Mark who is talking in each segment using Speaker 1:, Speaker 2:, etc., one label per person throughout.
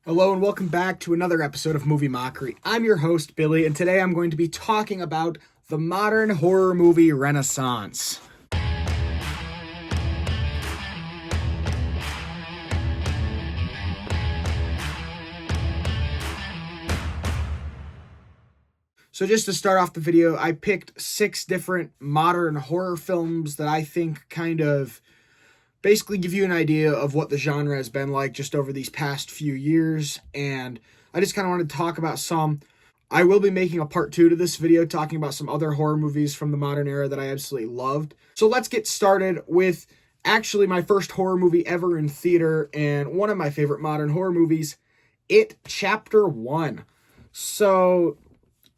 Speaker 1: Hello and welcome back to another episode of Movie Mockery. I'm your host, Billy, and today I'm going to be talking about the modern horror movie renaissance. So just to start off the video, I picked 6 different modern horror films that I think kind of basically give you an idea of what the genre has been like just over these past few years, and I just kind of wanted to talk about some. I will be making a part 2 to this video talking about some other horror movies from the modern era that I absolutely loved. So let's get started with actually my first horror movie ever in theater and one of my favorite modern horror movies, It Chapter 1. So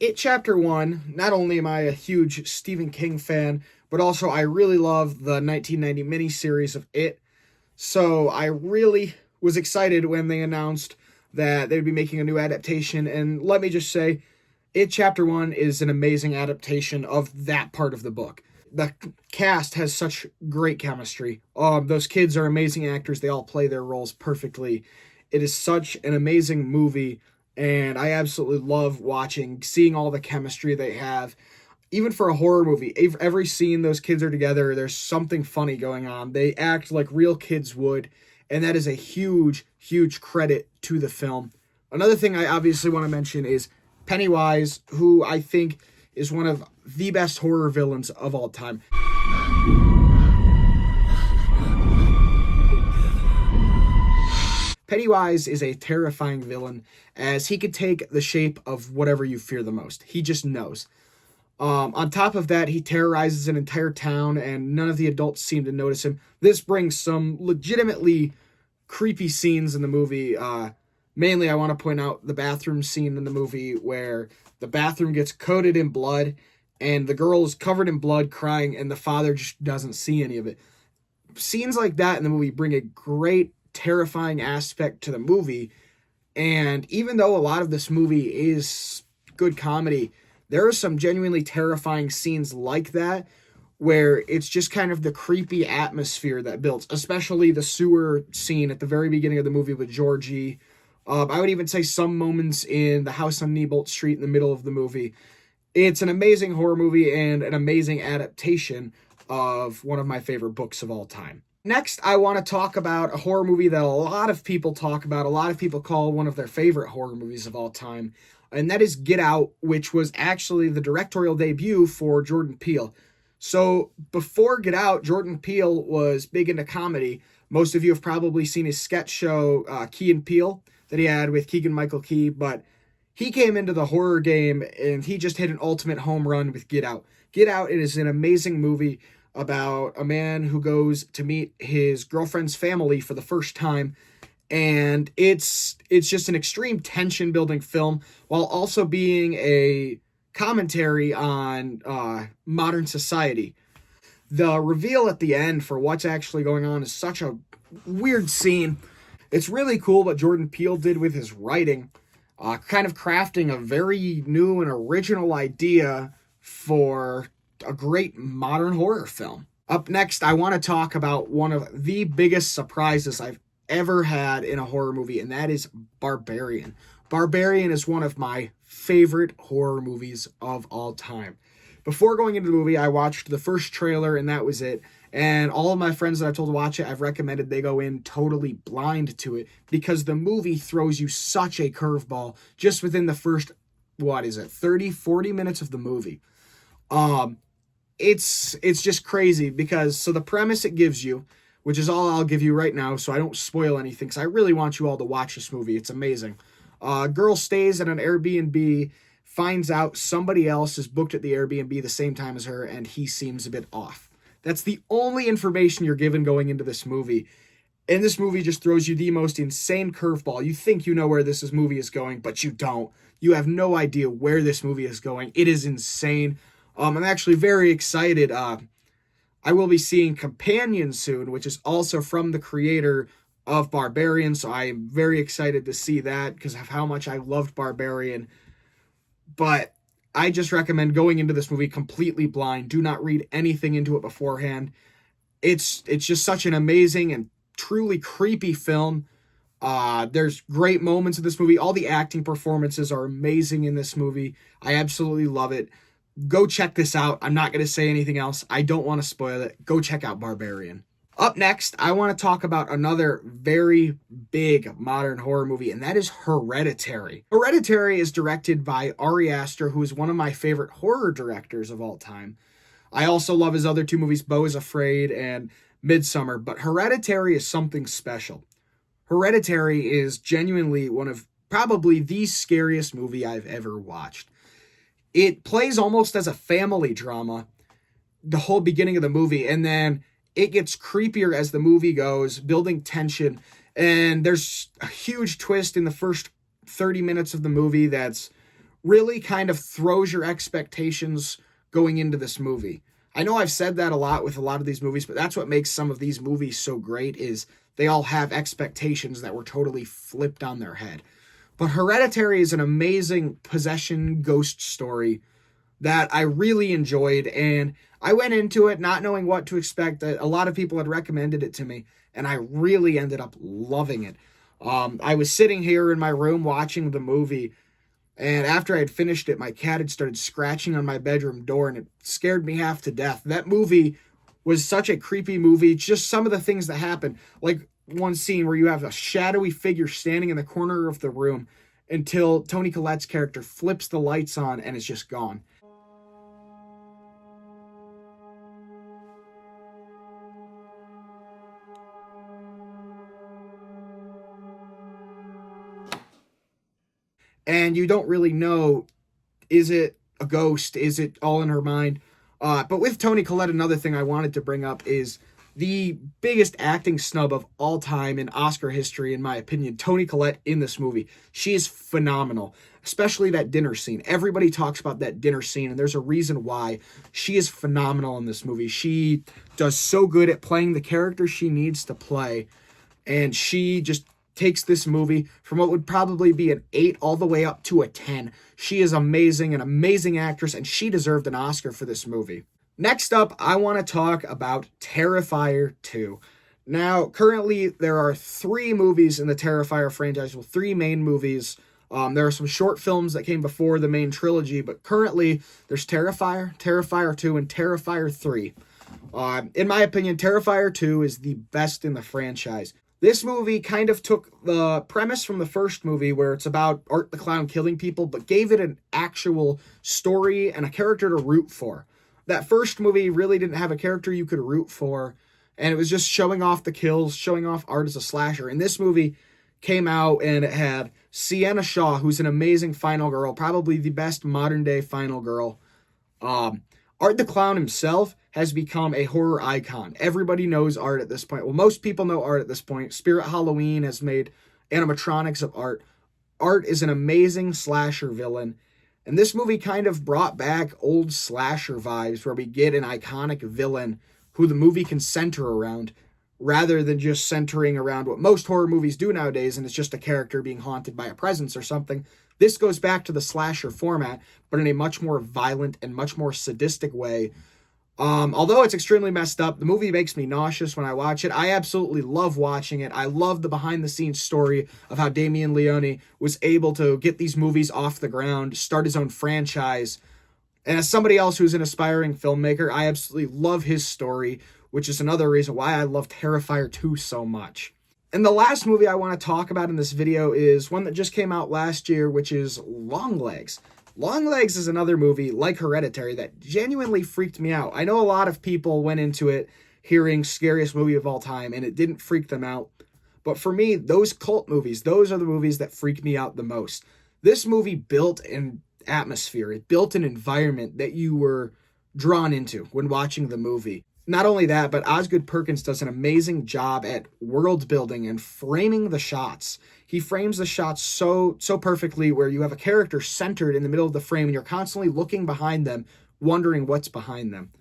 Speaker 1: It Chapter 1, not only am I a huge Stephen King fan, but also I really love the 1990 miniseries of It. So I really was excited when they announced that they'd be making a new adaptation. And let me just say, It Chapter 1 is an amazing adaptation of that part of the book. The cast has such great chemistry. Those kids are amazing actors. They all play their roles perfectly. It is such an amazing movie, and I absolutely love seeing all the chemistry they have. Even for a horror movie, every scene those kids are together, there's something funny going on. They act like real kids would, and that is a huge, huge credit to the film. Another thing I obviously want to mention is Pennywise, who I think is one of the best horror villains of all time. Pennywise is a terrifying villain, as he could take the shape of whatever you fear the most. He just knows. On top of that, he terrorizes an entire town, and none of the adults seem to notice him. This brings some legitimately creepy scenes in the movie. Mainly, I want to point out the bathroom scene in the movie where the bathroom gets coated in blood, and the girl is covered in blood, crying, and the father just doesn't see any of it. Scenes like that in the movie bring a great, terrifying aspect to the movie, and even though a lot of this movie is good comedy, there are some genuinely terrifying scenes like that where it's just kind of the creepy atmosphere that builds, especially the sewer scene at the very beginning of the movie with Georgie. I would even say some moments in the house on Neibolt Street in the middle of the movie. It's an amazing horror movie and an amazing adaptation of one of my favorite books of all time. Next, I want to talk about a horror movie that a lot of people talk about, a lot of people call one of their favorite horror movies of all time, and that is Get Out, which was actually the directorial debut for Jordan Peele. So before Get Out, Jordan Peele was big into comedy. Most of you have probably seen his sketch show, Key and Peele, that he had with Keegan-Michael Key, but he came into the horror game and he just hit an ultimate home run with Get Out. Get Out, it is an amazing movie about a man who goes to meet his girlfriend's family for the first time, and it's just an extreme tension building film while also being a commentary on modern society. The reveal at the end for what's actually going on is such a weird scene. It's really cool what Jordan Peele did with his writing, kind of crafting a very new and original idea for a great modern horror film. Up next, I want to talk about one of the biggest surprises I've ever had in a horror movie, and that is Barbarian. Barbarian is one of my favorite horror movies of all time. Before going into the movie, I watched the first trailer, and that was it. And all of my friends that I've told to watch it, I've recommended they go in totally blind to it, because the movie throws you such a curveball just within the first, 30, 40 minutes of the movie. It's just crazy because, so the premise it gives you, which is all I'll give you right now, so I don't spoil anything, because I really want you all to watch this movie. It's amazing. A girl stays at an Airbnb, finds out somebody else is booked at the Airbnb the same time as her, and he seems a bit off. That's the only information you're given going into this movie. And this movie just throws you the most insane curveball. You think you know where this movie is going, but you don't. You have no idea where this movie is going. It is insane. I'm actually very excited. I will be seeing Companion soon, which is also from the creator of Barbarian, so I am very excited to see that because of how much I loved Barbarian. But I just recommend going into this movie completely blind. Do not read anything into it beforehand. It's just such an amazing and truly creepy film. There's great moments in this movie. All the acting performances are amazing in this movie. I absolutely love it. Go check this out. I'm not going to say anything else. I don't want to spoil it. Go check out Barbarian. Up next, I want to talk about another very big modern horror movie, and that is Hereditary. Hereditary is directed by Ari Aster, who is one of my favorite horror directors of all time. I also love his other two movies, Beau is Afraid and Midsommar, but Hereditary is something special. Hereditary is genuinely one of probably the scariest movie I've ever watched. It plays almost as a family drama the whole beginning of the movie, and then it gets creepier as the movie goes, building tension, and there's a huge twist in the first 30 minutes of the movie that's really kind of throws your expectations going into this movie. I know I've said that a lot with a lot of these movies, but that's what makes some of these movies so great is they all have expectations that were totally flipped on their head. But Hereditary is an amazing possession ghost story that I really enjoyed, and I went into it not knowing what to expect. A lot of people had recommended it to me, and I really ended up loving it. I was sitting here in my room watching the movie, and after I had finished it, my cat had started scratching on my bedroom door, and it scared me half to death. That movie was such a creepy movie. Just some of the things that happened, like one scene where you have a shadowy figure standing in the corner of the room until Toni Collette's character flips the lights on and it's just gone. And you don't really know, is it a ghost? Is it all in her mind? But with Toni Collette, another thing I wanted to bring up is the biggest acting snub of all time in Oscar history, in my opinion, Toni Collette in this movie. She is phenomenal, especially that dinner scene. Everybody talks about that dinner scene, and there's a reason why. She is phenomenal in this movie. She does so good at playing the character she needs to play, and she just takes this movie from what would probably be an 8 all the way up to a 10. She is amazing, an amazing actress, and she deserved an Oscar for this movie. Next up, I want to talk about Terrifier 2. Now, currently, there are 3 movies in the Terrifier franchise, well, 3 main movies. There are some short films that came before the main trilogy, but currently, there's Terrifier, Terrifier 2, and Terrifier 3. In my opinion, Terrifier 2 is the best in the franchise. This movie kind of took the premise from the first movie where it's about Art the Clown killing people, but gave it an actual story and a character to root for. That first movie really didn't have a character you could root for, and it was just showing off the kills, showing off Art as a slasher. And this movie came out and it had Sienna Shaw, who's an amazing final girl, probably the best modern day final girl. Art the Clown himself has become a horror icon. Everybody knows Art at this point. Well, most people know Art at this point. Spirit Halloween has made animatronics of Art. Art is an amazing slasher villain. And this movie kind of brought back old slasher vibes where we get an iconic villain who the movie can center around rather than just centering around what most horror movies do nowadays, and it's just a character being haunted by a presence or something. This goes back to the slasher format, but in a much more violent and much more sadistic way. Although it's extremely messed up, the movie makes me nauseous when I watch it. I absolutely love watching it. I love the behind-the-scenes story of how Damien Leone was able to get these movies off the ground, start his own franchise. And as somebody else who's an aspiring filmmaker, I absolutely love his story, which is another reason why I love Terrifier 2 so much. And the last movie I want to talk about in this video is one that just came out last year, which is Longlegs. Longlegs is another movie, like Hereditary, that genuinely freaked me out. I know a lot of people went into it hearing scariest movie of all time, and it didn't freak them out. But for me, those cult movies, those are the movies that freak me out the most. This movie built an atmosphere. It built an environment that you were drawn into when watching the movie. Not only that, but Osgood Perkins does an amazing job at world building and framing the shots. He frames the shots so perfectly where you have a character centered in the middle of the frame and you're constantly looking behind them, wondering what's behind them.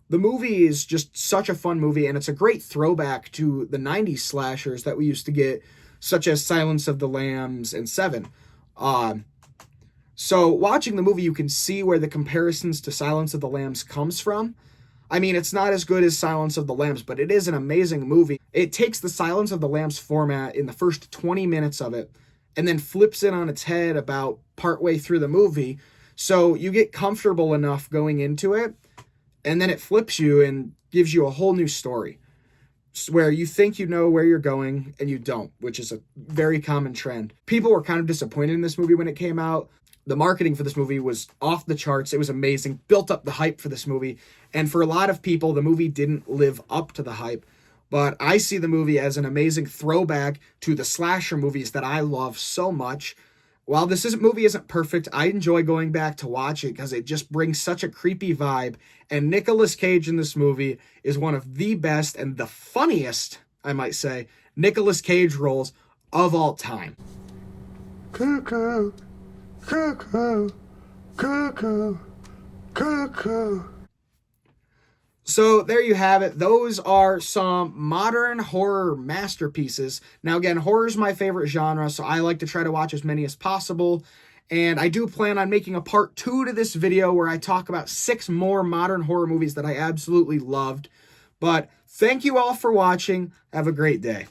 Speaker 1: The movie is just such a fun movie, and it's a great throwback to the 90s slashers that we used to get, such as Silence of the Lambs and Seven. So watching the movie, you can see where the comparisons to Silence of the Lambs comes from. I mean, it's not as good as Silence of the Lambs, but it is an amazing movie. It takes the Silence of the Lambs format in the first 20 minutes of it and then flips it on its head about partway through the movie. So you get comfortable enough going into it, and then it flips you and gives you a whole new story where you think you know where you're going and you don't, which is a very common trend. People were kind of disappointed in this movie when it came out. The marketing for this movie was off the charts. It was amazing, built up the hype for this movie. And for a lot of people, the movie didn't live up to the hype. But I see the movie as an amazing throwback to the slasher movies that I love so much. While movie isn't perfect, I enjoy going back to watch it because it just brings such a creepy vibe. And Nicolas Cage in this movie is one of the best and the funniest, I might say, Nicolas Cage roles of all time.
Speaker 2: Cuckoo, cuckoo, cuckoo, cuckoo.
Speaker 1: So there you have it. Those are some modern horror masterpieces. Now, again, horror is my favorite genre, so I like to try to watch as many as possible. And I do plan on making a part 2 to this video where I talk about 6 more modern horror movies that I absolutely loved. But thank you all for watching. Have a great day.